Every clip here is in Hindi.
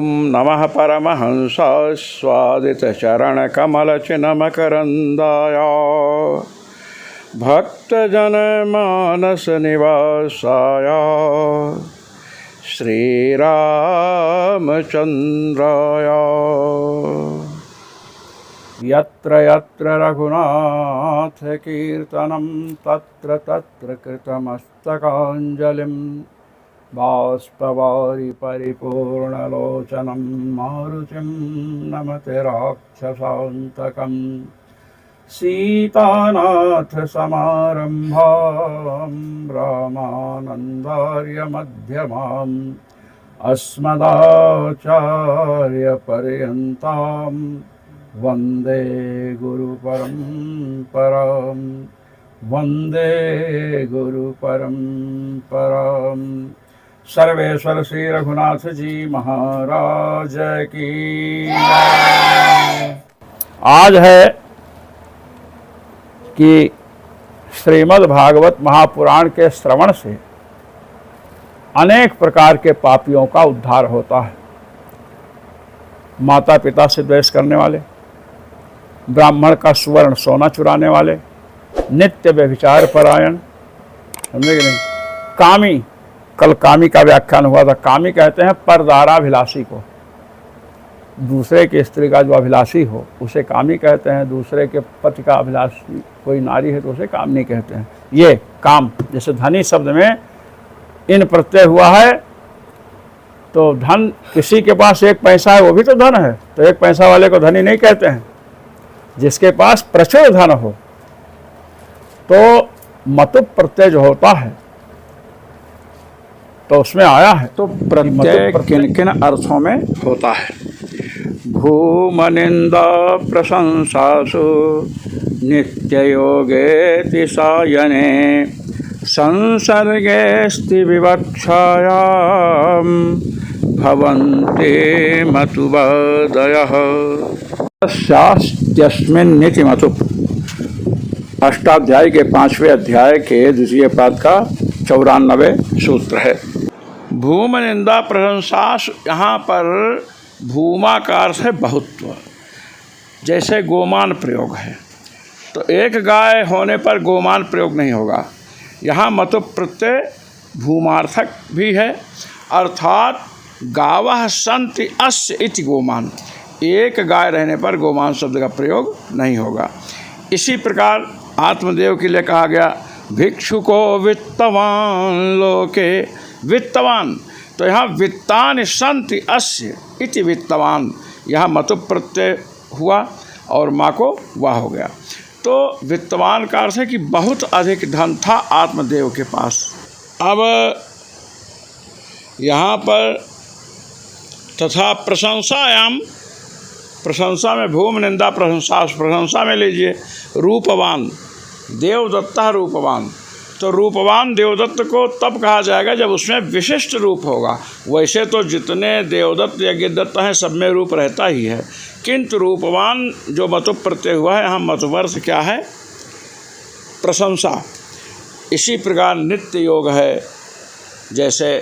नमः परमहंसस्वादितचरणकमलचिन्मकरन्दाय भक्तजनमानसनिवासाय श्रीरामचन्द्राय। यत्र यत्र रघुनाथकीर्तनं तत्र तत्र कृतमस्तकाञ्जलिं बाष्पवारि परिपूर्णलोचनं मारुतिं नमते राक्षसान्तकं। सीतानाथसमारम्भां रामानन्दार्यमध्यमाम् अस्मदाचार्यपर्यन्तां वन्दे गुरुपरम्परां वन्दे गुरुपरम्परां। सर्वेश्वर श्री रघुनाथ जी महाराज की। आज है कि श्रीमद् भागवत महापुराण के श्रवण से अनेक प्रकार के पापियों का उद्धार होता है। माता पिता से द्वेष करने वाले, ब्राह्मण का सुवर्ण सोना चुराने वाले, नित्य व्यभिचार परायण, समझे कि नहीं, कामी, कल कामी का व्याख्यान हुआ था। कामी कहते हैं परदाराभिलाषी को, दूसरे की स्त्री का जो अभिलाषी हो उसे कामी कहते हैं। दूसरे के पति का अभिलाषी कोई नारी है तो उसे कामनी कहते हैं। ये काम, जैसे धनी शब्द में इन प्रत्यय हुआ है तो धन, किसी के पास एक पैसा है वो भी तो धन है, तो एक पैसा वाले को धनी नहीं कहते हैं। जिसके पास प्रचुर धन हो तो मतु प्रत्यय जो होता है तो उसमें आया है। तो प्रत्यय किन किन अर्थों में होता है? भूमनिंदा प्रशंसासु नित्ययोगे सायने संसर्गेस्ति विवक्षायां भवन्ते मतुवादयः। शास्त्यस्मिन् नीति मतु, अष्टाध्याय के 5वें अध्याय के द्वितीय पाद का 94 सूत्र है। भूमनिंदा प्रशंसासु, यहाँ पर भूमा का अर्थ है बहुत्व। जैसे गोमान प्रयोग है तो एक गाय होने पर गोमान प्रयोग नहीं होगा। यहाँ मतु प्रत्यय भूमार्थक भी है, अर्थात गावः सन्ति अस्य इति गोमान, एक गाय रहने पर गोमान शब्द का प्रयोग नहीं होगा। इसी प्रकार आत्मदेव के लिए कहा गया भिक्षुको वित्तवान लोके, वित्तवान, तो यहाँ वित्तान सन्ति अस्य इति वित्तवान, यहाँ मतु प्रत्यय हुआ और माँ को वाह हो गया। तो वित्तवान का अर्थ है कि बहुत अधिक धन था आत्मदेव के पास। अब यहाँ पर तथा प्रशंसायाम, प्रशंसा में भूम निंदा प्रशंसा, प्रशंसा में लीजिए रूपवान, देवदत्ता रूपवान, तो रूपवान देवदत्त को तब कहा जाएगा जब उसमें विशिष्ट रूप होगा। वैसे तो जितने देवदत्त यज्ञदत्त हैं सब में रूप रहता ही है, किंतु रूपवान जो मतु प्रत्यय हुआ है, यहाँ मतुवर्थ क्या है? प्रशंसा। इसी प्रकार नित्य योग है, जैसे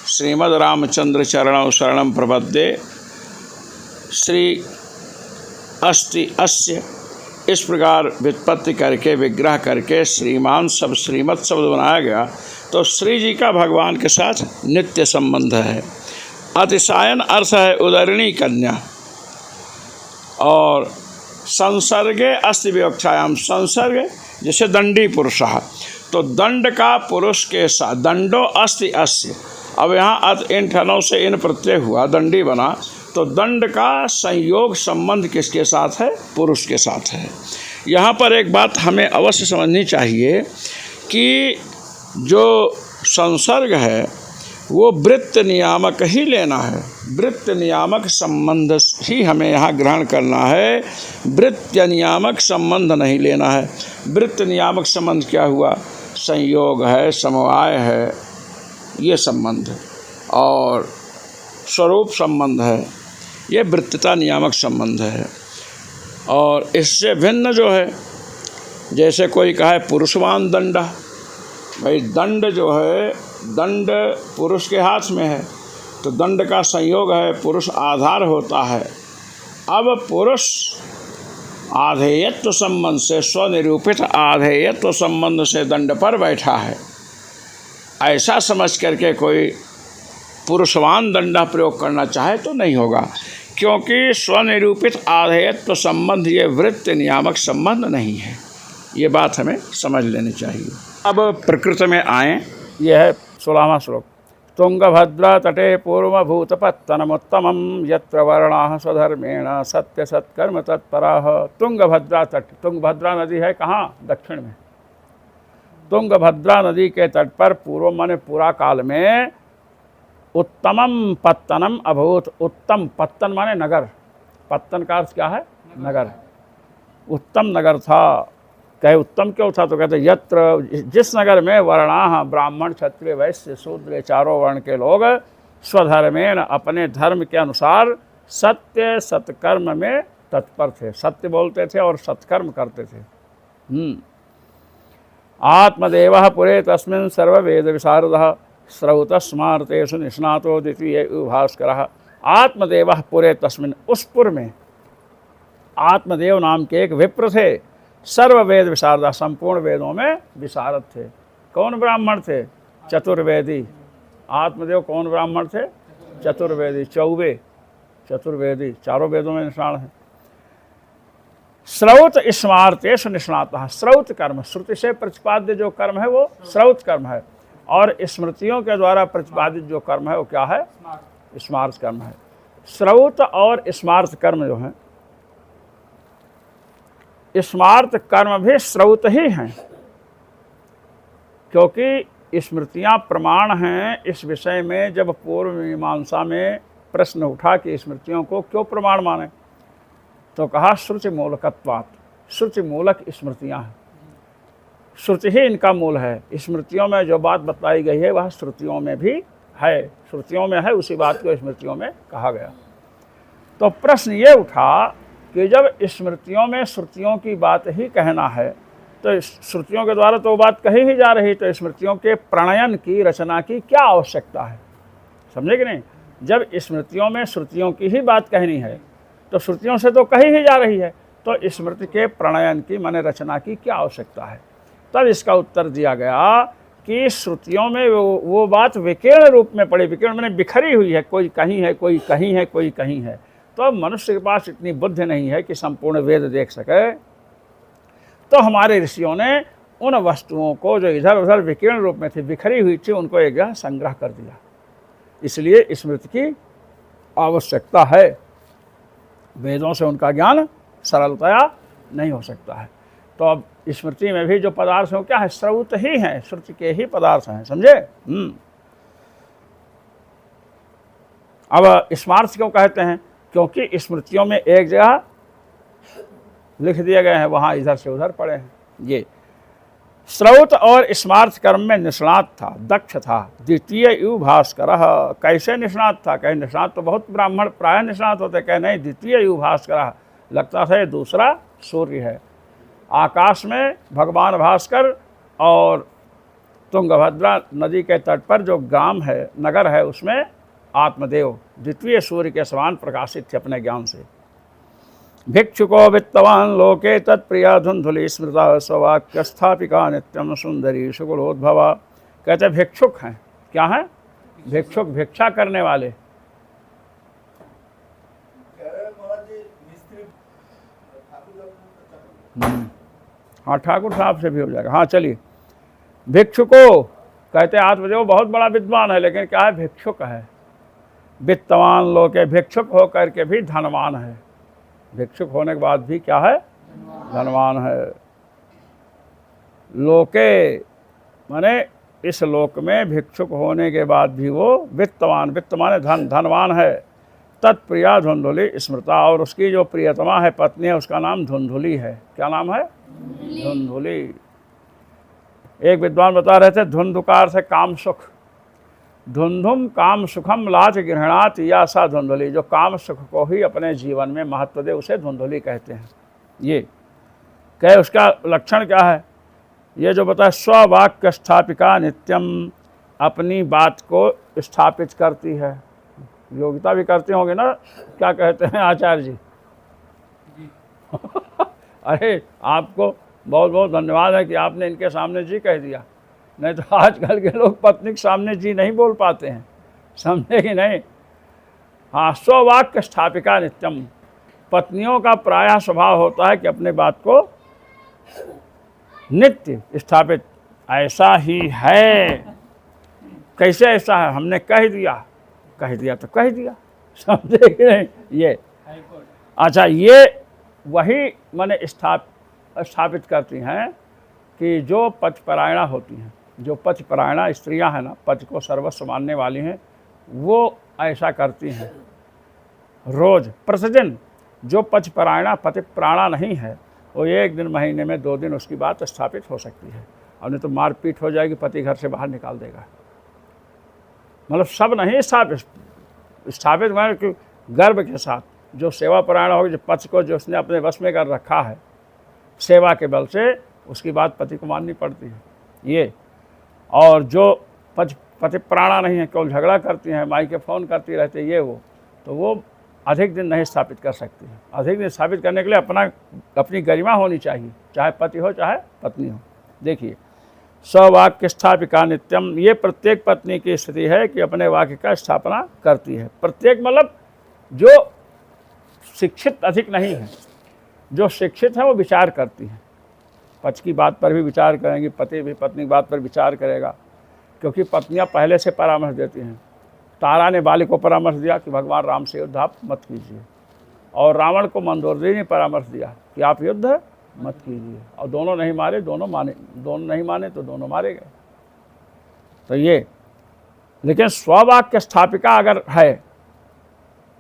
श्रीमद् रामचंद्र चरणौ शरणं प्रपद्ये श्री अस्ति अस्य, इस प्रकार व्युत्पत्ति करके विग्रह करके श्रीमान शब्द, श्रीमत शब्द बनाया गया। तो श्री जी का भगवान के साथ नित्य संबंध है। अतिशायन अर्थ है उदरिणी कन्या, और संसर्गे अस्ति विवक्षायाम, संसर्ग जैसे दंडी पुरुष, तो दंड का पुरुष के साथ, दंडो अस्ति अस्य, अब यहाँ अत इन ठनों से इन प्रत्यय हुआ, दंडी बना, तो दंड का संयोग संबंध किसके साथ है? पुरुष के साथ है। यहाँ पर एक बात हमें अवश्य समझनी चाहिए कि जो संसर्ग है वो वृत्त नियामक ही लेना है, वृत्त नियामक संबंध ही हमें यहाँ ग्रहण करना है, वृत्त नियामक संबंध नहीं लेना है। वृत्त नियामक संबंध क्या हुआ? संयोग है, समवाय है, ये संबंध, और स्वरूप संबंध है, ये वृत्तता नियामक संबंध है। और इससे भिन्न जो है, जैसे कोई कहे पुरुषवान दंडा, भाई दंड जो है, दंड पुरुष के हाथ में है, तो दंड का संयोग है, पुरुष आधार होता है। अब पुरुष आधेयत्व संबंध से, स्वनिरूपित आधेयत्व संबंध से दंड पर बैठा है, ऐसा समझ करके कोई पुरुषवान दंड प्रयोग करना चाहे तो नहीं होगा, क्योंकि स्वनिरूपित आधेयत्व संबंध ये वृत्ति नियामक संबंध नहीं है। ये बात हमें समझ लेनी चाहिए। अब प्रकृत में आए, यह है 16वां श्लोक। तुंगभद्रा तटे पूर्वभूतपत्तनमुत्तमं यत्र वर्णाः स्वधर्मेण सत्य सत्कर्म तत्पराः। तुंगभद्रा तट, तुंगभद्रा नदी है कहाँ? दक्षिण में। तुंगभद्रा नदी के तट पर पूर्व माने पूरा काल में उत्तमम पत्तनम अभूत। उत्तम पत्तन माने नगर, पत्तन का अर्थ क्या है? नगर। उत्तम नगर था। कहे उत्तम क्यों था? तो कहते यत्र, जिस नगर में वर्णाः, ब्राह्मण क्षत्रिय वैश्य शूद्र चारों वर्ण के लोग स्वधर्मेण, अपने धर्म के अनुसार सत्य सत्कर्म में तत्पर थे, सत्य बोलते थे और सत्कर्म करते थे। आत्मदेवः पुरे तस्मिन् सर्ववेद विशारदः श्रौतस्मार्तेषु निष्णातो द्वितीय भास्करः। आत्मदेवः पुरे तस्मिन्, उस पुर में आत्मदेव नाम के एक विप्र थे, सर्ववेद विशारदा, संपूर्ण वेदों में विशारद थे। कौन ब्राह्मण थे? चतुर्वेदी। आत्मदेव कौन ब्राह्मण थे? चतुर्वेदी, चौबे चतुर्वेदी, चारों वेदों में निष्णात हैं। श्रौत स्मार्तेषु निष्णातः, श्रौत कर्म, श्रुति से प्रतिपाद्य जो कर्म है वो श्रौत कर्म है, और स्मृतियों के द्वारा प्रतिपादित जो कर्म है वो क्या है? स्मार्त कर्म है। श्रौत और स्मार्त कर्म जो है, स्मार्त कर्म भी श्रौत ही हैं, क्योंकि स्मृतियां प्रमाण हैं। इस विषय में जब पूर्व मीमांसा में प्रश्न उठा कि स्मृतियों को क्यों प्रमाण माने, तो कहा श्रुति मूलकत्वात्, श्रुति मूलक स्मृतियां हैं, श्रुति ही इनका मूल है। स्मृतियों में जो बात बताई गई है वह श्रुतियों में भी है, श्रुतियों में है, उसी बात को स्मृतियों में कहा गया। तो प्रश्न ये उठा कि जब स्मृतियों में श्रुतियों की बात ही कहना है, तो श्रुतियों के द्वारा तो बात कही ही जा रही, तो स्मृतियों के प्रणयन की, रचना की क्या आवश्यकता है? समझे कि नहीं? जब स्मृतियों में श्रुतियों की ही बात कहनी है तो श्रुतियों से तो कही ही जा रही है, तो स्मृति के प्रणयन की माने रचना की क्या आवश्यकता है? तब इसका उत्तर दिया गया कि श्रुतियों में वो बात विकीर्ण रूप में पड़ी, विकीर्ण माने बिखरी हुई है, कोई कहीं है, कोई कहीं है, कोई कहीं है। तो मनुष्य के पास इतनी बुद्धि नहीं है कि संपूर्ण वेद देख सके, तो हमारे ऋषियों ने उन वस्तुओं को जो इधर उधर विकीर्ण रूप में थी, बिखरी हुई थी, उनको एक जगह संग्रह कर दिया। इसलिए स्मृति की आवश्यकता है, वेदों से उनका ज्ञान सरलतया नहीं हो सकता है। तो अब स्मृति में भी जो पदार्थ हैं वो क्या है? श्रौत ही हैं, श्रुति के ही पदार्थ हैं, समझे? अब स्मार्त क्यों कहते हैं? क्योंकि स्मृतियों में एक जगह लिख दिए गए हैं, वहाँ इधर से उधर पड़े हैं। ये श्रौत और स्मार्त कर्म में निष्णात था, दक्ष था। द्वितीय यु भास्करः, कैसे निष्णात था? कहे निष्णात तो बहुत ब्राह्मण प्राय निष्णात होते, कहे नहीं, द्वितीय यु भास्करः, लगता था ये दूसरा सूर्य है। आकाश में भगवान भास्कर और तुंगभद्रा नदी के तट पर जो ग्राम है, नगर है, उसमें आत्मदेव द्वितीय सूर्य के समान प्रकाशित थे अपने ज्ञान से। भिक्षुको वित्तवान लोके तत्प्रिया धुंधुली स्मृता स्ववाक्य स्थापिका नित्यम सुंदरी सुकुलोद्भवा। कहते भिक्षुक हैं, क्या हैं? भिक्षुक, भिक्षा करने वाले। हाँ, ठाकुर साहब से भी हो जाएगा। हाँ चलिए, भिक्षुको कहते आत्मदेव बहुत बड़ा विद्वान है, लेकिन क्या है? भिक्षुक है। वित्तवान लोके, भिक्षुक होकर के भी धनवान है, भिक्षुक होने के बाद भी क्या है? धनवान है। लोके माने इस लोक में भिक्षुक होने के बाद भी वो वित्तवान, वित्त माने धन, धनवान है। तत्प्रिया धुंधुली स्मृता, और उसकी जो प्रियतमा है, पत्नी है, उसका नाम धुंधुली है। क्या नाम है? धुंधुली। एक विद्वान बता रहे थे, धुंधुकार से काम सुख, धुंधुम काम सुखम लाच गृहणात या सा धुंधुली, जो काम सुख को ही अपने जीवन में महत्व दे उसे धुंधुली कहते हैं। ये कहे उसका लक्षण क्या है? ये जो बताए, स्ववाक्य स्थापिका नित्यम, अपनी बात को स्थापित करती है, योग्यता भी करते होंगे ना, क्या कहते हैं आचार्य जी? अरे आपको बहुत बहुत धन्यवाद है कि आपने इनके सामने जी कह दिया, नहीं तो आजकल के लोग पत्नी के सामने जी नहीं बोल पाते हैं, समझे कि नहीं? हाँ, स्ववाक्य स्थापिका नित्यम। पत्नियों का प्रायः स्वभाव होता है कि अपने बात को नित्य स्थापित, ऐसा ही है। कैसे ऐसा है? हमने कह दिया तो कह दिया, समझे कि नहीं? ये अच्छा, ये वही माने स्थापित करती हैं कि जो पतिपरायणा होती हैं, जो पतिपरायणा स्त्रियां हैं ना, पति को सर्वस्व मानने वाली हैं, वो ऐसा करती हैं रोज प्रतिदिन। जो पतिपरायणा पतिप्राणा नहीं है, वो एक दिन, महीने में 2 दिन उसकी बात स्थापित हो सकती है, और नहीं तो मारपीट हो जाएगी, पति घर से बाहर निकाल देगा। मतलब सब नहीं स्थापित मतलब गर्व के साथ जो सेवा परायण होगी, जो पति को जो उसने अपने वश में कर रखा है सेवा के बल से, उसकी बात पति को माननी पड़ती है ये। और जो पति प्राणा नहीं है, केवल झगड़ा करती हैं, माई के फ़ोन करती रहती है, ये वो, तो वो अधिक दिन नहीं स्थापित कर सकती है। अधिक दिन स्थापित करने के लिए अपनी गरिमा होनी चाहिए, चाहे पति हो चाहे पत्नी हो। देखिए, स्ववाक्य स्थापिका नित्यम, ये प्रत्येक पत्नी की स्थिति है कि अपने वाक्य का स्थापना करती है। प्रत्येक मतलब जो शिक्षित अधिक नहीं है, जो शिक्षित है वो विचार करती है। पति की बात पर भी विचार करेंगी, पति भी पत्नी की बात पर विचार करेगा, क्योंकि पत्नियां पहले से परामर्श देती हैं। तारा ने बाली को परामर्श दिया कि भगवान राम से युद्ध आप मत कीजिए, और रावण को मंदोदरी ने परामर्श दिया कि आप युद्ध मत कीजिए, और दोनों नहीं मारे, दोनों नहीं माने तो दोनों मारे गए। तो ये, लेकिन स्ववाक्य स्थापिका अगर है,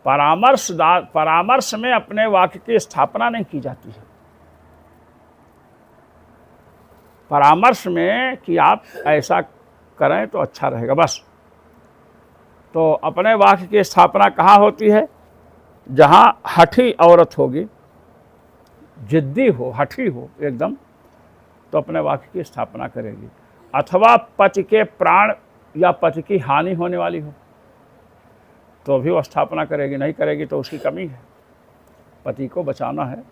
परामर्श में अपने वाक्य की स्थापना नहीं की जाती है। परामर्श में कि आप ऐसा करें तो अच्छा रहेगा, बस। तो अपने वाक्य की स्थापना कहाँ होती है? जहाँ हठी औरत होगी, जिद्दी हो, हठी हो एकदम, तो अपने वाक्य की स्थापना करेगी। अथवा पति के प्राण या पति की हानि होने वाली हो, तो भी वो स्थापना करेगी। नहीं करेगी तो उसकी कमी है, पति को बचाना है,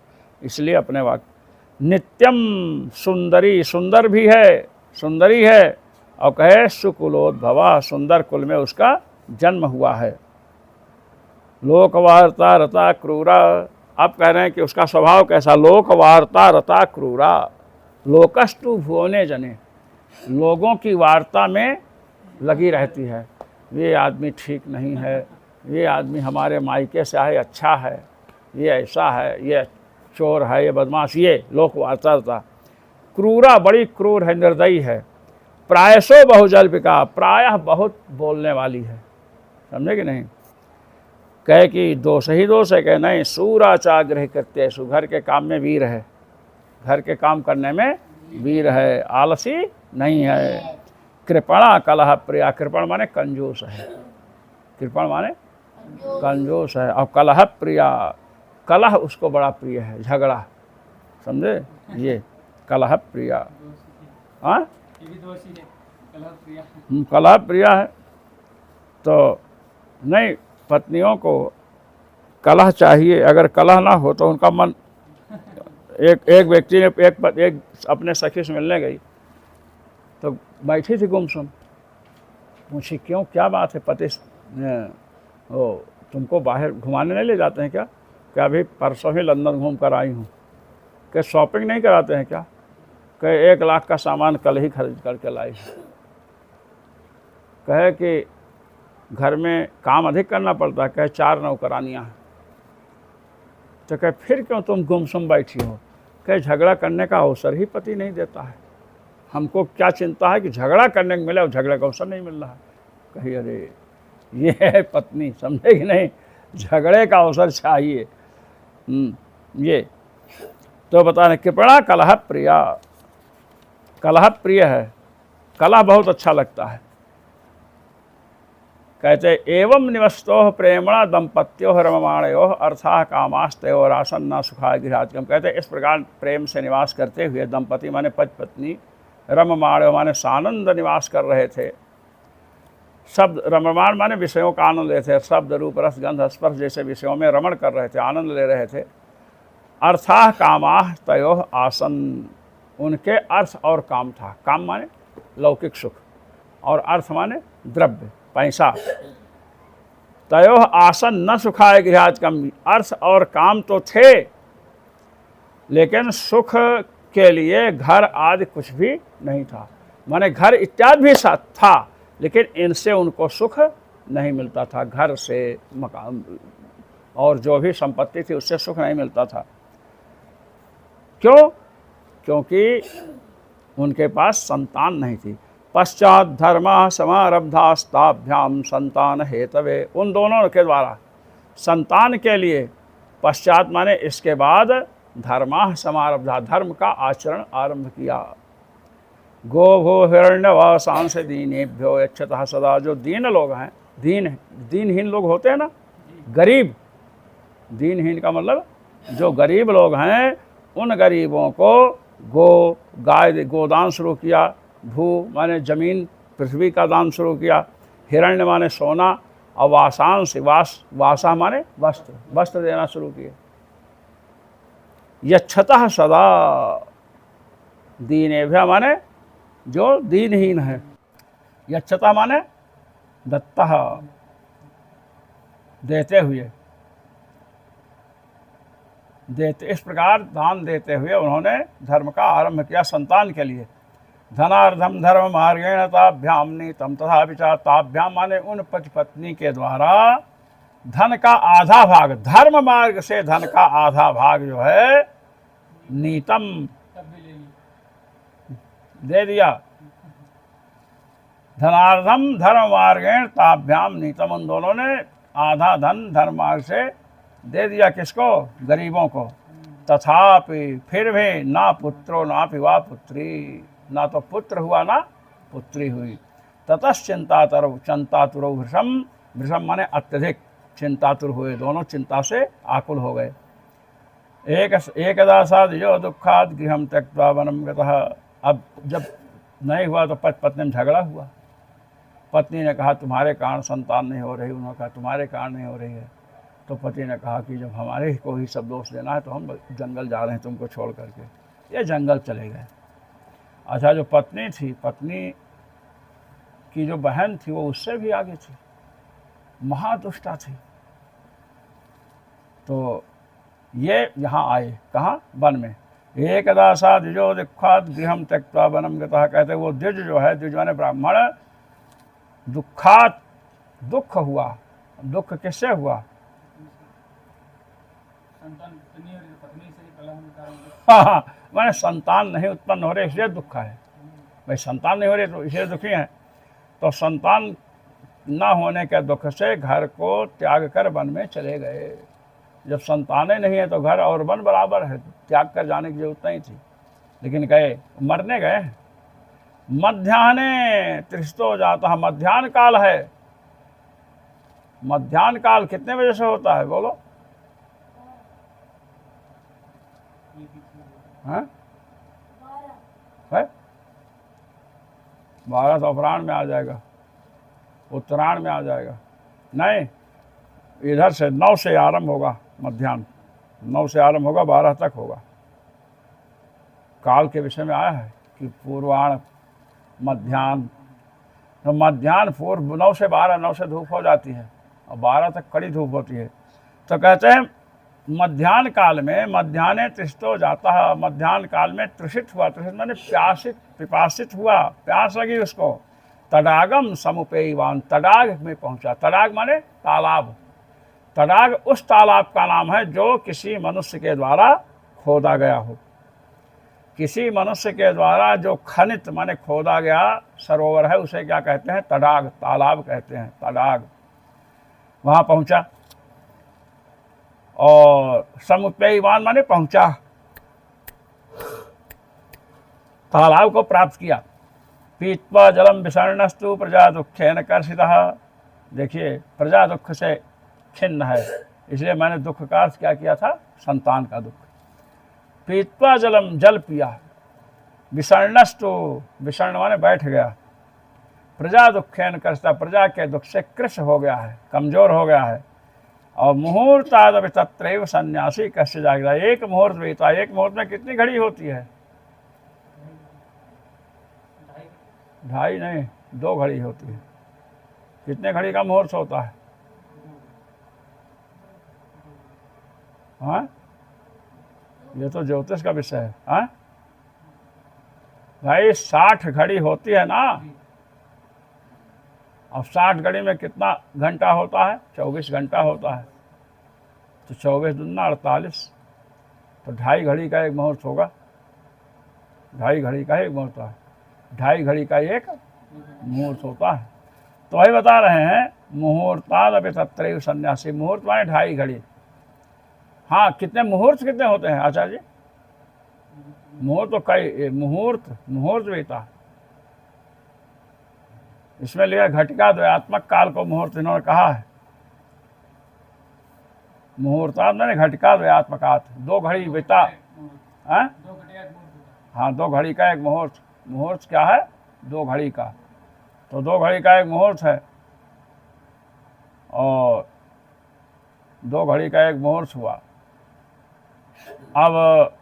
इसलिए अपने वाक्य। नित्यम सुंदरी, सुंदर भी है, सुंदरी है, और कहे सुकुलोद्भवा, सुंदर कुल में उसका जन्म हुआ है। लोकवार्ता रता क्रूरा, आप कह रहे हैं कि उसका स्वभाव कैसा? लोकवार्ता रता क्रूरा, लोकस्तु भुवने जने, लोगों की वार्ता में लगी रहती है। ये आदमी ठीक नहीं है, ये आदमी हमारे मायके से है, अच्छा है, ये ऐसा है, ये चोर है, ये बदमाश, ये लोकवार्ता रता। क्रूरा, बड़ी क्रूर है, निर्दयी है। प्रायसो बहुजल्पिका, प्रायः बहुत बोलने वाली है, समझे कि नहीं? कहे कि दोष ही दोष है, कहे नहीं, सूराचाग्रह करते, घर के काम में वीर है, घर के काम करने में वीर है, आलसी नहीं है। कृपणा कलह प्रिया, कृपण माने कंजूस है, कृपण माने कंजूस है। और कलह प्रिया, कलह उसको बड़ा प्रिय है, झगड़ा, समझे? ये कलह प्रिया, हाँ, कलह प्रिया है। तो नहीं, पत्नियों को कलह चाहिए। अगर कलह ना हो तो उनका मन, एक व्यक्ति ने एक अपने सखी से मिलने गई, तो बैठी थी गुमसुम, पूछी क्यों, क्या बात है? पति ओ तुमको बाहर घुमाने नहीं ले जाते हैं क्या? क्या अभी परसों ही लंदन घूम कर आई हूँ। क्या शॉपिंग नहीं कराते हैं क्या? कहे 1 लाख का सामान कल ही खरीद करके लाई। कहे कि घर में काम अधिक करना पड़ता है, कहे 4 नौकरानियाँ हैं। तो कहे फिर क्यों तुम गुमसुम बैठी हो? कहे झगड़ा करने का अवसर ही पति नहीं देता है, हमको क्या चिंता है कि झगड़ा करने को मिले, और झगड़े का अवसर नहीं मिल रहा है। कही अरे ये है पत्नी, समझे कि नहीं? झगड़े का अवसर चाहिए। ये तो बता रहे, कृपणा कलह प्रिया, कलह प्रिय है, कलह बहुत अच्छा लगता है। कहते एवं निवस्तो प्रेमणा दंपत्यो रममाणयो अर्थाः कामास्तयो रासन्ना सुखाय गृहात्कम। कहते इस प्रकार प्रेम से निवास करते हुए दंपति माने पति पत्नी, रममाणयो माने सानंद निवास कर रहे थे। शब्द रममाण माने विषयों का आनंद ले थे, शब्द रूप रस गंध स्पर्श जैसे विषयों में रमण कर रहे थे, आनंद ले रहे थे। अर्थाः कामाः तयोः आसन, उनके अर्थ और काम था। काम माने लौकिक सुख और अर्थ माने द्रव्य पैसा। तयोः आसन न सुखाय गृहाज कम, अर्थ और काम तो थे लेकिन सुख के लिए घर आदि कुछ भी नहीं था। माने घर इत्यादि भी साथ था लेकिन इनसे उनको सुख नहीं मिलता था। घर से मकान और जो भी संपत्ति थी उससे सुख नहीं मिलता था। क्यों? क्योंकि उनके पास संतान नहीं थी। पश्चात धर्म समारब्धास्ताभ्याम संतान हेतवे, उन दोनों के द्वारा संतान के लिए पश्चात माने इसके बाद धर्म समारब्धा, धर्म का आचरण आरंभ किया। गो भो हिरण्यवासांस दीनेभ्यो यच्छतः सदा, जो दीन लोग हैं, दीनहीन लोग होते हैं ना, गरीब, दीनहीन का मतलब जो गरीब लोग हैं उन गरीबों को गाय गोदान शुरू किया। भू माने जमीन पृथ्वी का दान शुरू किया। हिरण्य माने सोना और वासांश वासा माने वस्त्र देना शुरू किए। यच्छतः सदा, दीनेभ्य माने जो दीनहीन है, यच्छता माने दत्तः देते हुए, इस प्रकार दान देते हुए उन्होंने धर्म का आरंभ किया संतान के लिए। धनार्धम धर्म मार्गेण ताभ्याम नीतम तथा विचार, ताभ्याम माने उन पति पत्नी के द्वारा धन का आधा भाग, धर्म मार्ग से धन का आधा भाग जो है नीतम दे दिया। धनार्धम धर्म मार्गेण ताभ्याम नीतम, उन दोनों ने आधा धन धर्म मार्ग से दे दिया। किसको? गरीबों को। तथापि फिर भी ना पुत्रो ना पिवा पुत्री, ना तो पुत्र हुआ ना पुत्री हुई। चिंतातुरौ भृशम, भृशम माने अत्यधिक, चिंतातुर हुए, दोनों चिंता से आकुल हो गए। एकदा सा द्विजो दुखाद गृहम त्यक्त्वा वनम गतः, अब जब नहीं हुआ तो पत्नी में झगड़ा हुआ। पत्नी ने कहा तुम्हारे कारण संतान नहीं हो रही, उन्होंने कहा तुम्हारे कारण नहीं हो रही है। तो पति ने कहा कि जब हमारे को ही सब दोष देना है तो हम जंगल जा रहे हैं तुमको छोड़ करके। ये जंगल चले गए। अच्छा, जो पत्नी थी, पत्नी की जो बहन थी वो उससे भी आगे थी, महादुष्टा थी। तो ये यहाँ आए, कहाँ? वन में। एकदा सा द्विजो दुखाद गृहम त्यक्त्वा वनम गतः, कहते वो द्विज जो है, द्विज माने ब्राह्मण, दुखात दुख हुआ। दुख किससे हुआ? हाँ, मैंने संतान नहीं उत्पन्न हो रहे इसलिए दुख है। भाई संतान नहीं हो रही तो इसलिए दुखी हैं। तो संतान न होने के दुख से घर को त्याग कर वन में चले गए। जब संतानें नहीं है तो घर और वन बराबर है, त्याग कर जाने की जरूरत नहीं थी, लेकिन गए, मरने गए। मध्याह्ने त्रिस्तो जाता, मध्याह्न काल है। मध्याह्न काल कितने बजे से होता है बोलो? है 12 तो अपराह्न में आ जाएगा, उत्तरायण में आ जाएगा। नहीं, इधर से 9 से आरंभ होगा, मध्याह्न 9 से आरंभ होगा, 12 तक होगा। काल के विषय में आया है कि पूर्वाण मध्याह्न, तो मध्याह्न पूर्व 9 से 12, 9 से धूप हो जाती है और 12 तक कड़ी धूप होती है। तो कहते हैं मध्याह्न काल में, मध्याह्ने तृष्टो जाता है, मध्याह्न काल में तृषित हुआ। तृषित माने प्यासित, पिपासित हुआ, प्यास लगी उसको। तडागम समुपेयवान, तडाग में पहुंचा। तडाग माने तालाब। तडाग उस तालाब का नाम है जो किसी मनुष्य के द्वारा खोदा गया हो। किसी मनुष्य के द्वारा जो खनित माने खोदा गया सरोवर है उसे क्या कहते हैं? तडाग, तालाब कहते हैं, तडाग। वहाँ पहुंचा और समुपेयवान माने पहुंचा, तालाब को प्राप्त किया। पीत्वा जलम विषर्णस्तु प्रजा दुखेन कर्षितः, देखिए प्रजा दुख से खिन्न है, इसलिए मैंने दुख का अर्थ क्या किया था? संतान का दुख। पीत्वा जलम, जल पिया। विषर्णस्तु, विषर्ण माने बैठ गया। प्रजा दुखेन कृष्ण, प्रजा के दुख से कृश हो गया है, कमजोर हो गया है। और मुहूर्तादपि तत्रैव सन्यासी कस्य जागृता, एक मुहूर्त बीता, एक मुहूर्त में कितनी घड़ी होती है? 2.5 नहीं, 2 घड़ी होती है। कितने घड़ी का मुहूर्त होता है? हाँ, ये तो ज्योतिष का विषय है। हाँ भाई, 60 घड़ी होती है ना। अब 60 घड़ी में कितना घंटा होता है? 24 घंटा होता है। तो 24 दूना 48, तो 2.5 घड़ी का एक मुहूर्त होगा। 2.5 घड़ी का एक मुहूर्त है, 2.5 घड़ी का एक मुहूर्त होता है। तो वही बता रहे हैं, मुहूर्तादपि तत्रैव सन्यासी, मुहूर्त माने 2.5 घड़ी। हाँ, कितने मुहूर्त कितने होते हैं आचार्य जी? मुहूर्त तो कई, मुहूर्त बीता, इसमें लिखा घटिका द्वयात्मक काल को मुहूर्त इन्होंने कहा है। मुहूर्तात् मैंने घटिका द्वयात्मकात्, 2 घड़ी बीता। हाँ, 2 घड़ी का एक मुहूर्त। मुहूर्त क्या है? 2 घड़ी का। तो 2 घड़ी का एक मुहूर्त है, और 2 घड़ी का एक मुहूर्त हुआ। अब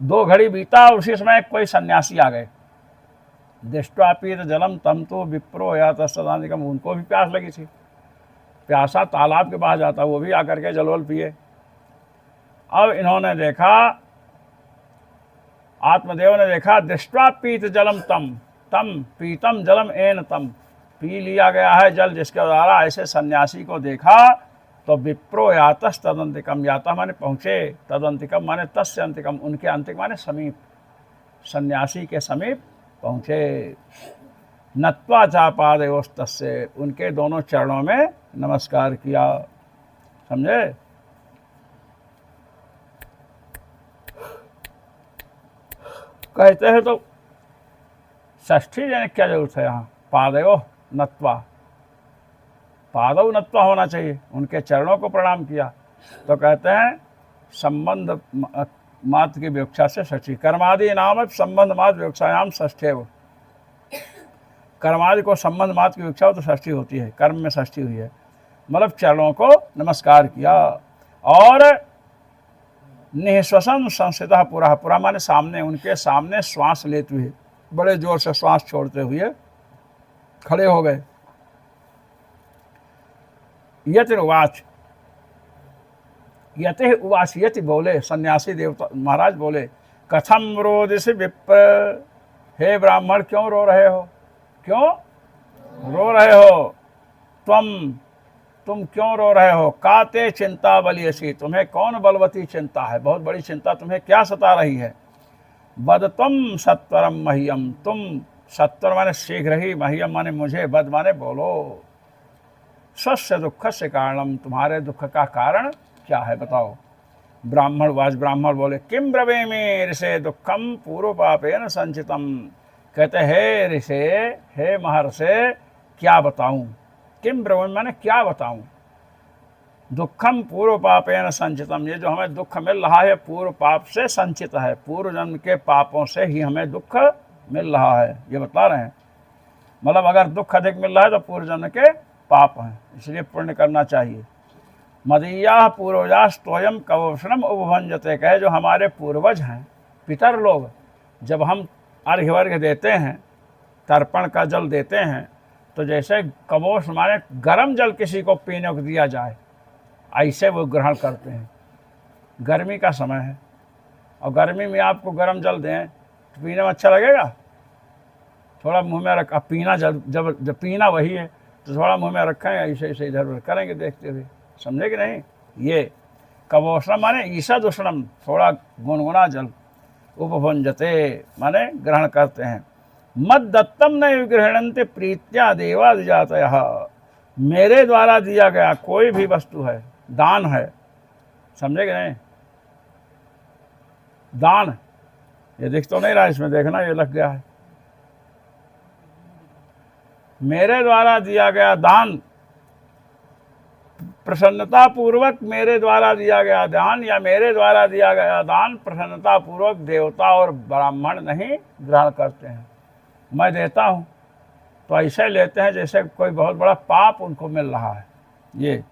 दो घड़ी बीता, उसी समय कोई सन्यासी आ गए। दृष्ट्वापीत जलम तम तो विप्रो या तस्तदानिकम, उनको भी प्यास लगी थी। प्यासा तालाब के पास जाता, वो भी आकर के जलवल पिए। अब इन्होंने देखा, आत्मदेव ने देखा, दृष्ट्वापीत जलम तम तम पीतम जलम एन तम, पी लिया गया है जल जिसके द्वारा। ऐसे सन्यासी को देखा तो विप्रो यातस तदंतिकम, याता माने पहुँचे, तदंतिकम माने तस्य अंतिकम, उनके अंतिक माने समीप, सन्यासी के समीप पहुँचे। नत्वा चापादयोस्तस्य, उनके दोनों चरणों में नमस्कार किया। समझे? कहते हैं तो षष्ठी जाने क्या जरूरत है यहाँ? पादयो नत्वा, पादव नत्वा होना चाहिए, उनके चरणों को प्रणाम किया। तो कहते हैं संबंध मात्र की विवक्षा से षष्ठी, कर्मादि नाम संबंध मात्र विवक्षायाम षष्ठेव। कर्मादि को संबंध मात्र की विवक्षा हो तो षष्ठी होती है, कर्म में षष्ठी हुई है। मतलब चरणों को नमस्कार किया। और निःश्वसन संस्थितः पुरा, पुरा माने सामने, उनके सामने श्वास लेते हुए, बड़े जोर से श्वास छोड़ते हुए खड़े हो गए। यति उवाच, यति उवाच, यति बोले, सन्यासी देवता महाराज बोले, कथम रोदिषि विप्र, हे ब्राह्मण क्यों रो रहे हो? क्यों रो रहे हो? तुम क्यों रो रहे हो? काते चिंता बलियसी, तुम्हें कौन बलवती चिंता है? बहुत बड़ी चिंता तुम्हें क्या सता रही है? बदतम सत्वरम मह्यम, तुम सत्वर माने शीघ्र ही, मह्यम माने मुझे, बद माने बोलो। स्वस्य दुख से कारणम, तुम्हारे दुख का कारण क्या है बताओ? ब्राह्मण वाच, ब्राह्मण बोले, किम ब्रवीमि ऋषे दुखम पूर्व पापेन संचितम। कहते हे ऋषे, हे महर्षे, क्या बताऊं? किम ब्रवीमि माने क्या बताऊं? दुखम पूर्व पापेन संचितम, ये जो हमें दुख मिल रहा है पूर्व पाप से संचित है, पूर्व जन्म के पापों से ही हमें दुख मिल रहा है, ये बता रहे हैं। मतलब अगर दुख अधिक मिल रहा है तो पूर्व जन्म के पाप हैं, इसलिए पुण्य करना चाहिए। मदीया पूर्वजास तोयम कवोषणम उपभंजते, कहे जो हमारे पूर्वज हैं, पितर लोग, जब हम अर्घ्य वर्घ्य देते हैं, तर्पण का जल देते हैं, तो जैसे कवोष माने गर्म जल किसी को पीने को दिया जाए, ऐसे वो ग्रहण करते हैं। गर्मी का समय है और गर्मी में आपको गर्म जल दें तो पीने में अच्छा लगेगा? थोड़ा मुंह में रखा, पीना जब पीना वही है तो थोड़ा मुंह में रखेंगे, ऐसे ऐसे इधर उधर करेंगे देखते हुए, समझे कि नहीं? ये कवोषणम माने ईशद उष्णम, थोड़ा गुनगुना जल, उपभुंजते माने ग्रहण करते हैं। मद दत्तम न गृहणन्ते प्रीत्या देवादिजातयः, मेरे द्वारा दिया गया कोई भी वस्तु है, दान है, समझे कि नहीं? दान, ये दिख तो नहीं रहा इसमें, देखना ये लग गया है। मेरे द्वारा दिया गया दान प्रसन्नता पूर्वक मेरे द्वारा दिया गया दान या मेरे द्वारा दिया गया दान प्रसन्नता पूर्वक देवता और ब्राह्मण नहीं ग्रहण करते हैं। मैं देता हूँ तो ऐसे लेते हैं जैसे कोई बहुत बड़ा पाप उनको मिल रहा है। ये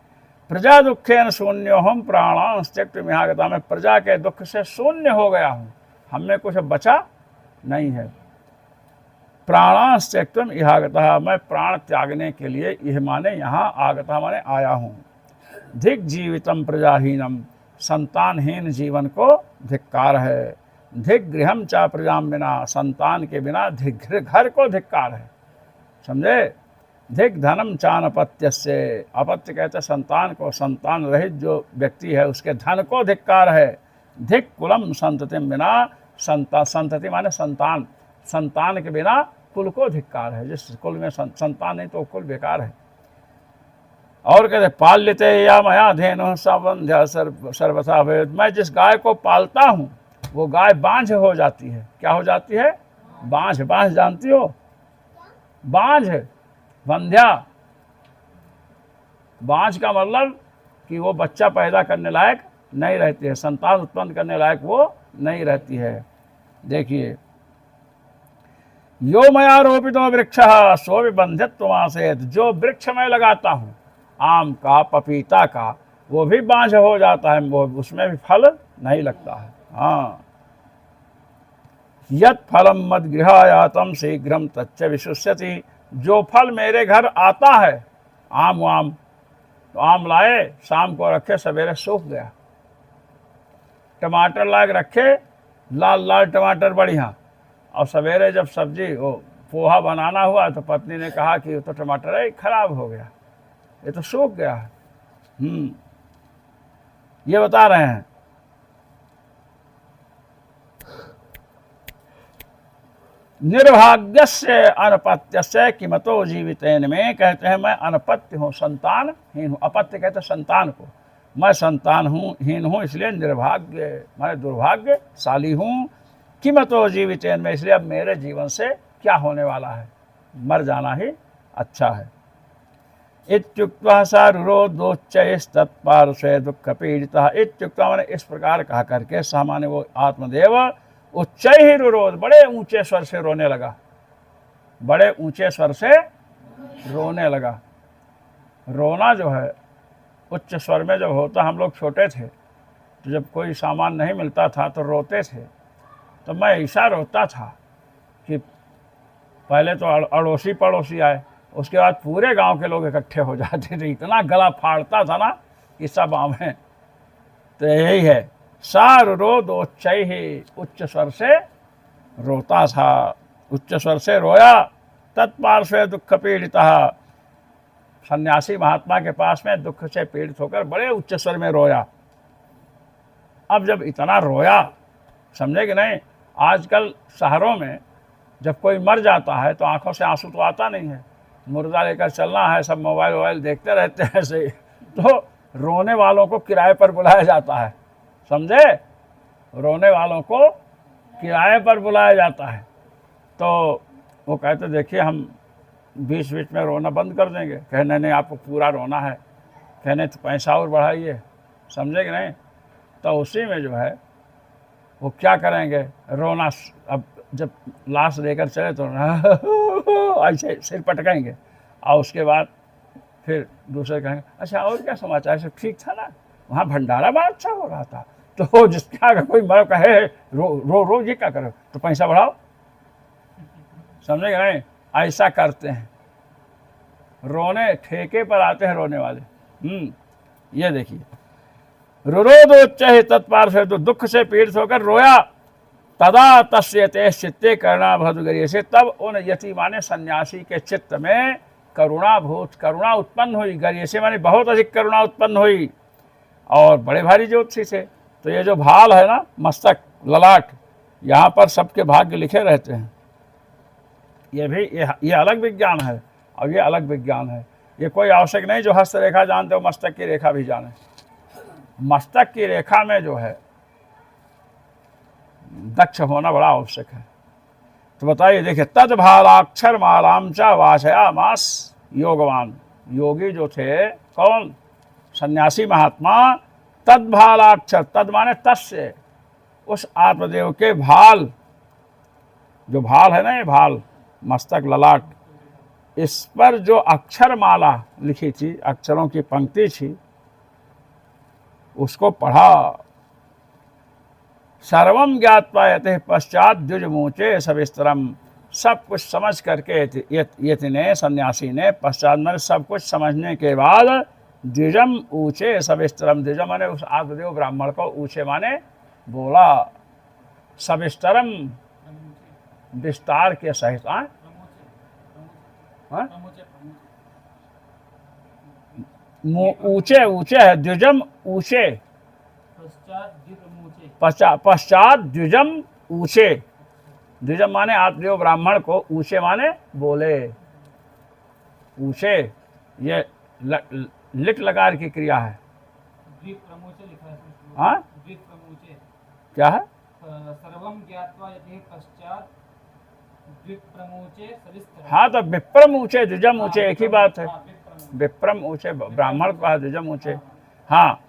प्रजा दुखेन शून्यो हम प्राणां त्यक्त्वा इहागता, मैं प्रजा के दुख से शून्य हो गया हूँ, हमें कुछ बचा नहीं है। प्राणां त्यक्त्वा इहागता, मैं प्राण त्यागने के लिए यह माने यहाँ आगता माने आया हूँ। धिक जीवितम प्रजाहीनम, संतानहीन जीवन को धिक्कार है। धिक गृहम चा प्रजाम बिना, संतान के बिना घर को धिक्कार है, समझे। धिक धनम चान अपत्य से, अपत्य कहते संतान को, संतान रहित जो व्यक्ति है उसके धन को धिक्कार है। धिक कुलम संततिम बिना, संतति माने संतान, संतान के बिना कुल को धिक्कार है। जिस कुल में संतान नहीं तो कुल बेकार है। और कहते पाल्यते या मया धेनु संबंध्या सर्वथा भेद, मैं जिस गाय को पालता हूँ वो गाय बांझ हो जाती है। क्या हो जाती है? बांझ। बांझ जानती हो? बांझ, बंध्या। बांझ का मतलब कि वो बच्चा पैदा करने लायक नहीं रहती है, संतान उत्पन्न करने लायक वो नहीं रहती है। देखिए, यो मया रोपितो वृक्षः सो विबन्ध्यत्वमासेत्, जो वृक्ष मैं लगाता हूँ आम का, पपीता का, वो भी बांझ हो जाता है, वो उसमें भी फल नहीं लगता है। हाँ, यत् फलम मद गृहायातम शीघ्रम तच्च विशुष्यति, जो फल मेरे घर आता है, आम वाम, तो आम लाए शाम को रखे सवेरे सूख गया। टमाटर लाके रखे, लाल लाल टमाटर बढ़िया, और सवेरे जब सब्जी वो पोहा बनाना हुआ तो पत्नी ने कहा कि तो टमाटर है खराब हो गया, ये तो सूख गया है। ये बता रहे हैं। निर्भाग्यस्य अनपत्यस्य किमतो जीवितेन में, कहते हैं मैं अनपत्य हूँ, संतानहीन हूँ। अपत्य कहते हैं संतान को, मैं संतान हूँ, हीन हूँ, इसलिए निर्भाग्य मैं दुर्भाग्यशाली हूँ। किमतो जीवितेन में, इसलिए अब मेरे जीवन से क्या होने वाला है, मर जाना ही अच्छा है। इत्युक्त्वा सा रुरोधोच्चैस्तत्पार्श्वे दुःख पीड़ितः, इत्युक्त्वा मैंने इस प्रकार कहा करके सामान्य वो आत्मदेव उच्च ही रुरोध, बड़े ऊंचे स्वर से रोने लगा, बड़े ऊंचे स्वर से रोने लगा। रोना जो है उच्च स्वर में जब होता, हम लोग छोटे थे तो जब कोई सामान नहीं मिलता था तो रोते थे, तो मैं ऐसा रोता था कि पहले तो अड़ोसी पड़ोसी आए, उसके बाद पूरे गांव के लोग इकट्ठे हो जाते थे, इतना गला फाड़ता था ना कि सब आवें। तो यही है, सारुरोधोच्चै ही, उच्च स्वर से रोता था, उच्च स्वर से रोया। तत्पार्श्वे दुःख पीड़ितः, सन्यासी महात्मा के पास में दुख से पीड़ित होकर बड़े उच्च स्वर में रोया। अब जब इतना रोया, समझे कि नहीं, आजकल शहरों में जब कोई मर जाता है तो आंखों से आंसू तो आता नहीं है, मुर्दा लेकर चलना है, सब मोबाइल वोबाइल देखते रहते हैं ऐसे ही, तो रोने वालों को किराए पर बुलाया जाता है, समझे, रोने वालों को किराए पर बुलाया जाता है। तो वो कहते देखिए हम बीच बीच में रोना बंद कर देंगे, कहने नहीं आपको पूरा रोना है, कहने तो पैसा और बढ़ाइए, समझे कि नहीं। तो उसी में जो है वो क्या करेंगे, रोना। अब जब लाश लेकर चले तो ऐसे सिर पटकेंगे, और उसके बाद फिर दूसरे कहेंगे अच्छा और क्या समाचार, सब ठीक था ना, वहाँ भंडारा बड़ा अच्छा हो रहा था। तो जिसका अगर कोई मर कहे रो ये क्या करो, तो पैसा बढ़ाओ, समझेगा नहीं, ऐसा करते हैं, रोने ठेके पर आते हैं रोने वाले। ये देखिए, रुरोधोच्चैः तत्पार्श्वे, तो दुख से पीड़ित होकर रोया। तदा तस्य ते चित्ते करुणाभूत गरीयसे, तब उन यति माने सन्यासी के चित्त में करुणा उत्पन्न हुई। गरीयसे माने बहुत अधिक करुणा उत्पन्न हुई, और बड़े भारी ज्योतिषी थे। तो ये जो भाल है ना, मस्तक ललाट, यहाँ पर सबके भाग्य लिखे रहते हैं। ये भी ये अलग विज्ञान है, और ये अलग विज्ञान है। ये कोई आवश्यक नहीं जो हस्तरेखा जानते हो मस्तक की रेखा भी जाने। मस्तक की रेखा में जो है दक्ष होना बड़ा आवश्यक है। तो बताइए, देखिए, तद भालाक्षर मालाम च वाचया मास योगवान, योगी जो थे कौन, सन्यासी महात्मा तद्भालाक्षर, तद माने तस्य, उस आत्मदेव के भाल, जो भाल है ना, ये भाल मस्तक ललाट, इस पर जो अक्षर माला लिखी थी, अक्षरों की पंक्ति थी, उसको पढ़ा। सर्वम ज्ञात्वा यते पश्चात द्विजमूचे सविस्तरम, सब कुछ समझ करके यति ने, सन्यासी ने, पश्चात मैंने सब कुछ समझने के बाद द्विजम ऊंचे सविस्तरम, द्विजम माने उस आत्मदेव ब्राह्मण को ऊंचे माने बोला, सविस्तरम विस्तार के सहित। ऊंचे ऊंचे है, द्विजम ऊंचे, पश्चात द्विजम ऊंचे, द्विजम माने आत्मदेव ब्राह्मण को, ऊंचे माने बोले, ऊंचे ये लिट लकार की क्रिया है। हाँ क्या है? सर्वम ज्ञात्वा यते पश्चात विप्रमुचे सविस्तरम। हाँ तो विप्रम ऊंचे द्विजम ऊंचे एक ही बात है, विप्रम ऊंचे ब्राह्मण को कहा, द्विजम ऊंचे। हाँ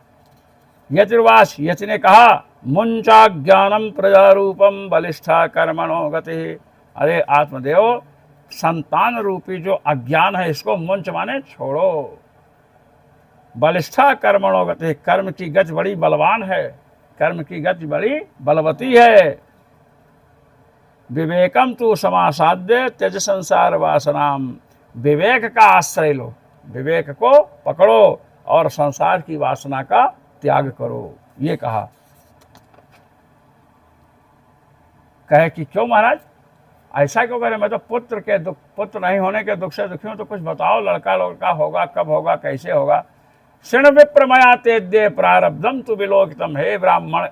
यतिर्वास, यति ने कहा मुंचा ज्ञानम प्रजारूपम बलिष्ठा कर्मणो गति, अरे आत्मदेव संतान रूपी जो अज्ञान है इसको मुंच माने छोड़ो, बलिष्ठा कर्मणो गति, कर्म की गति बड़ी बलवान है, कर्म की गति बड़ी बलवती है। विवेकम तू समासाध्य त्यज संसार वासनाम, विवेक का आश्रय लो, विवेक को पकड़ो और संसार की वासना का त्याग करो, ये कहा। कहे कि क्यों महाराज ऐसा क्यों करे, मैं तो पुत्र के दुख, पुत्र नहीं होने के दुख से दुखी हूं, तो कुछ बताओ, लड़का लड़का होगा, कब होगा, कैसे होगा। शृण विप्रमया तेद्य प्रारब्धम तु विलोकितम, हे ब्राह्मण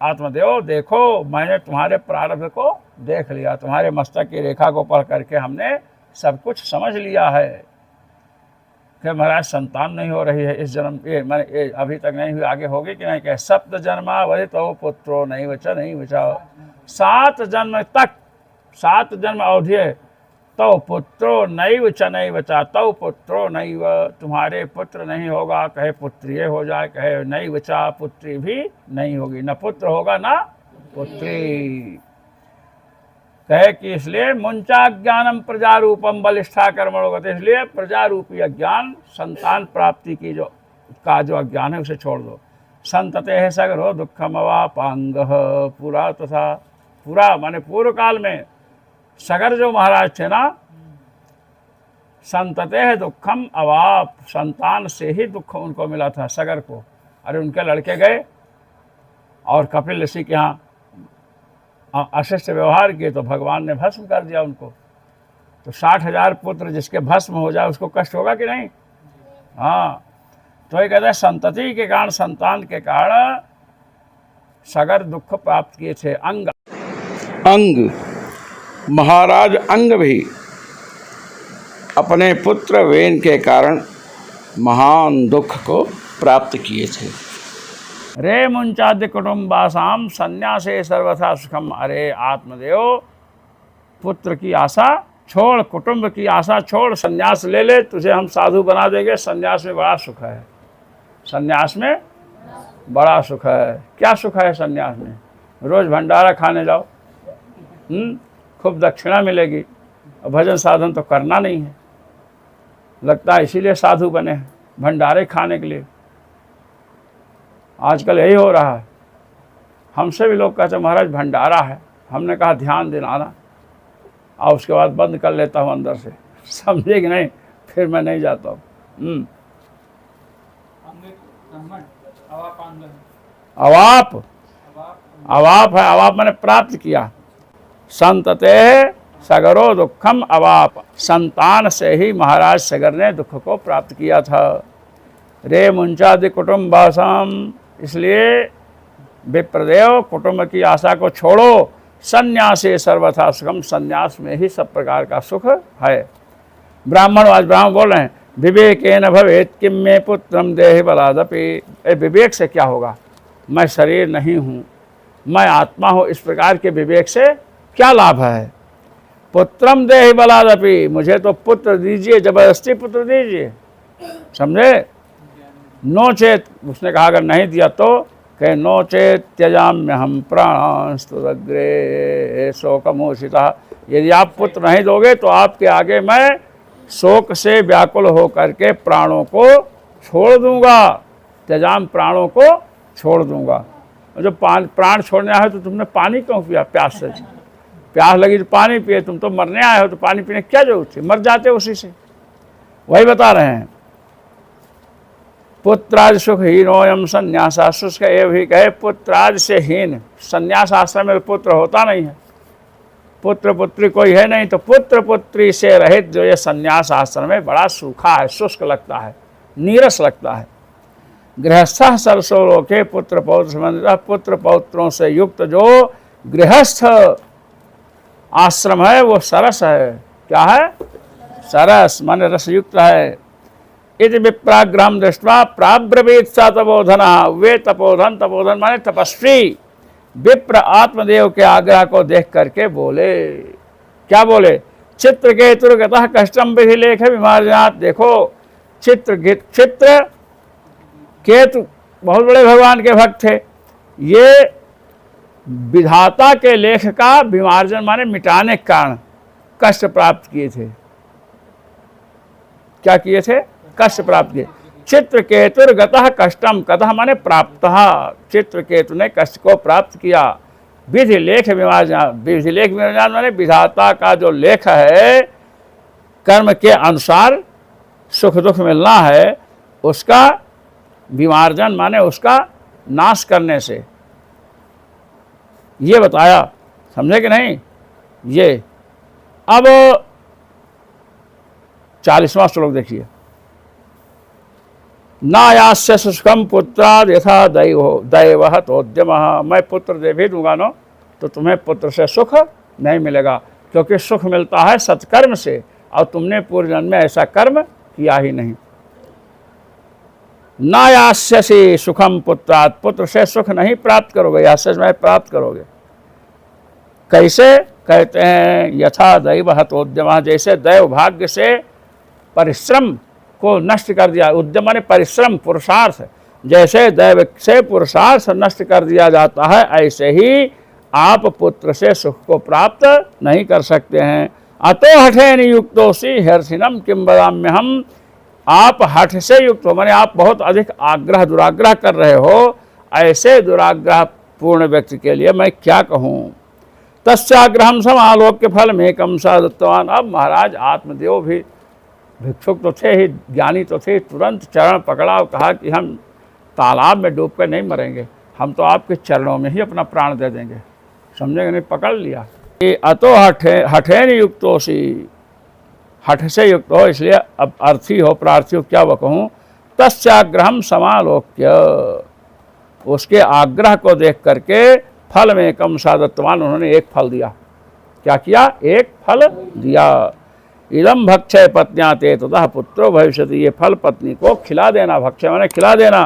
आत्मदेव देखो मैंने तुम्हारे प्रारब्ध को देख लिया, तुम्हारे मस्तक की रेखा को पढ़ करके हमने सब कुछ समझ लिया है कि महाराज संतान नहीं हो रही है इस जन्म, ये मैंने अभी तक नहीं हुई, आगे होगी कि नहीं, कहे सप्त जन्मा वही तो पुत्रो नहीं बचा, नहीं बचा, 7 जन्म तक, 7 जन्म अवधि तो पुत्रो नैव च नहीं बचा, तो पुत्रो नैव, तुम्हारे पुत्र नहीं होगा, कहे पुत्री हो जाए, कहे नहीं बचा पुत्री भी नहीं होगी, न पुत्र होगा ना पुत्री। कहे कि इसलिए मुंचा ज्ञानम प्रजारूपम बलिष्ठा कर्मणो गति, इसलिए प्रजारूपी अज्ञान, संतान प्राप्ति की जो जो अज्ञान है उसे छोड़ दो। संतते है सगरो दुखम अवापांग पूरा, तथा पूरा माने पूर्व काल में सगर जो महाराज थे ना, संतते है दुखम अवाप, संतान से ही दुख उनको मिला था सगर को। अरे उनके लड़के गए और कपिल ऋषि के यहाँ अशिष्ट व्यवहार किए तो भगवान ने भस्म कर दिया उनको। तो 60,000 पुत्र जिसके भस्म हो जाए उसको कष्ट होगा कि नहीं? हाँ, तो ये कहते हैं संतति के कारण, संतान के कारण सगर दुख प्राप्त किए थे। अंग महाराज अंग भी अपने पुत्र वेन के कारण महान दुख को प्राप्त किए थे। रे मुंचाद्य कुटुम्बासाम संन्यासे सर्वथा सुखम, अरे आत्मदेव पुत्र की आशा छोड़, कुटुंब की आशा छोड़, संन्यास ले ले, तुझे हम साधु बना देंगे। संन्यास में बड़ा सुख है, संन्यास में बड़ा सुख है। क्या सुख है संन्यास में? रोज भंडारा खाने जाओ, खूब दक्षिणा मिलेगी, और भजन साधन तो करना नहीं है, लगता है इसीलिए साधु बने हैं, भंडारे खाने के लिए। आजकल यही हो रहा है। हमसे भी लोग कहते महाराज भंडारा है, हमने कहा ध्यान दिलाना, और उसके बाद बंद कर लेता हूँ अंदर से, समझे कि नहीं, फिर मैं नहीं जाता हूँ। अवाप, अवाप है, अवाप मैंने प्राप्त किया। संतते सगरो दुखम अवाप, संतान से ही महाराज सगर ने दुख को प्राप्त किया था। रे मुंचादि कुटुम्बासाम, इसलिए विप्रदेव कुटुंब की आशा को छोड़ो, संन्यासे सर्वथा सुखम, संन्यास में ही सब प्रकार का सुख है। ब्राह्मण, आज ब्राह्मण बोल रहे हैं, विवेकेन भवेत् किम मे पुत्रम देहि बलादपि, विवेक से क्या होगा, मैं शरीर नहीं हूँ, मैं आत्मा हूँ, इस प्रकार के विवेक से क्या लाभ है। पुत्रम देहि बलादपि, मुझे तो पुत्र दीजिए, जबरदस्ती पुत्र दीजिए, समझे। नो चेत, उसने कहा अगर नहीं दिया तो कहे नो चेत त्यजाम्य हम प्राणांस्तुदग्रे शोकमोषिता, यदि आप पुत्र नहीं दोगे तो आपके आगे मैं शोक से व्याकुल होकर के प्राणों को छोड़ दूंगा। त्यजाम, प्राणों को छोड़ दूंगा। जब प्राण छोड़ने आए हो तो तुमने पानी क्यों पिया? प्यास से, प्यास लगी तो पानी पिए। तुम तो मरने आए हो तो पानी पीने की क्या जरूरत थी? मर जाते उसी से। वही बता रहे हैं, पुत्रादि सुख हीनोयम संन्यासाश्रुष्क ये भी कहे, पुत्रादि से हीन, संन्यास आश्रम में पुत्र होता नहीं है, पुत्र पुत्री कोई है नहीं, तो पुत्र पुत्री से रहित जो ये संन्यास आश्रम है बड़ा सूखा है, शुष्क लगता है, नीरस लगता है। गृहस्थ सरसो लोके पुत्र पौत्र संबंधित, पुत्र पौत्रों से युक्त जो गृहस्थ आश्रम है वो सरस है। क्या है? सरस, माने रसयुक्त है। इति विप्राग्रहम दृष्ट्वा प्राब्रवीत स तपोधनः, वे तपोधन, तपोधन माने तपस्वी विप्र आत्मदेव के आग्रह को देख करके बोले। क्या बोले? चित्रकेतुर्गतः कष्टम विधिलेख विमार्जनात्। देखो चित्र केतु बहुत बड़े भगवान के भक्त थे, ये विधाता के लेख का विमार्जन माने मिटाने के कारण कष्ट प्राप्त किए थे। क्या किए थे? कष्ट प्राप्त किए। चित्रकेतुर्गतः कष्टम, कतः माने प्राप्तः, चित्रकेतु ने कष्ट को प्राप्त किया। विधि लेख विमार्जन, विधि लेख विमार्जन माने विधाता का जो लेख है, कर्म के अनुसार सुख दुख मिलना है, उसका विमार्जन माने उसका नाश करने से। ये बताया, समझे कि नहीं? ये अब 40वां श्लोक देखिए, नायास्य सुखम पुत्राद यथा दैवः तोद्यमः। मैं पुत्र दे भी दूंगा ना तो तुम्हें पुत्र से सुख नहीं मिलेगा, क्योंकि सुख मिलता है सत्कर्म से, और तुमने पूर्व जन्म में ऐसा कर्म किया ही नहीं। नायास्यसि सुखम पुत्राद, पुत्र से सुख नहीं प्राप्त करोगे, यास्य में प्राप्त करोगे। कैसे? कहते हैं यथा दैवः तोद्यमः, जैसे दैव भाग्य से परिश्रम को नष्ट कर दिया, उद्यम माने परिश्रम, पुरुषार्थ, जैसे दैव से पुरुषार्थ नष्ट कर दिया जाता है, ऐसे ही आप पुत्र से सुख को प्राप्त नहीं कर सकते हैं। अतो हठेन युक्तोसि हर्षिनम किम वदाम्यहम्, आप हठ से युक्त हो, माने आप बहुत अधिक आग्रह दुराग्रह कर रहे हो, ऐसे दुराग्रह पूर्ण व्यक्ति के लिए मैं क्या कहूँ। तस्याग्रहम समालोक्य फल में कम सा दत्तवान। अब महाराज आत्मदेव भी भिक्षुक तो थे ही, ज्ञानी तो थे, तुरंत चरण पकड़ा और कहा कि हम तालाब में डूब कर नहीं मरेंगे, हम तो आपके चरणों में ही अपना प्राण दे देंगे। समझेंगे नहीं? पकड़ लिया। अतो हठेन युक्तोसि, हठ से युक्त हो, इसलिए अब अर्थी हो, प्रार्थी हो, क्या वह कहूँ। तस्याग्रहम समालोक्य, उसके आग्रह को देख करके फल में कम सादत्वान, उन्होंने एक फल दिया। क्या किया? एक फल दिया। इदम भक्षय पत्न्या ते ततः पुत्रो भविष्यति, ये फल पत्नी को खिला देना, भक्षय माने खिला देना,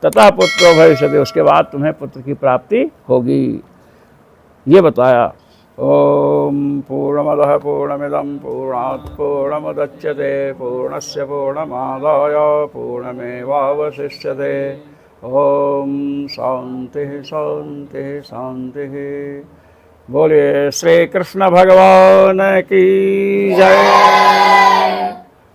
ततः पुत्रो भविष्यति, उसके बाद तुम्हें पुत्र की प्राप्ति होगी। ये बताया। ओम पूर्णमदः पूर्णमिदं पूर्णात् पूर्णमुदच्यते पूर्णस्य पूर्णमादाय पूर्णमेवावशिष्यते। ओम शांति शांति शांति। बोलिए श्री कृष्ण भगवान की जय।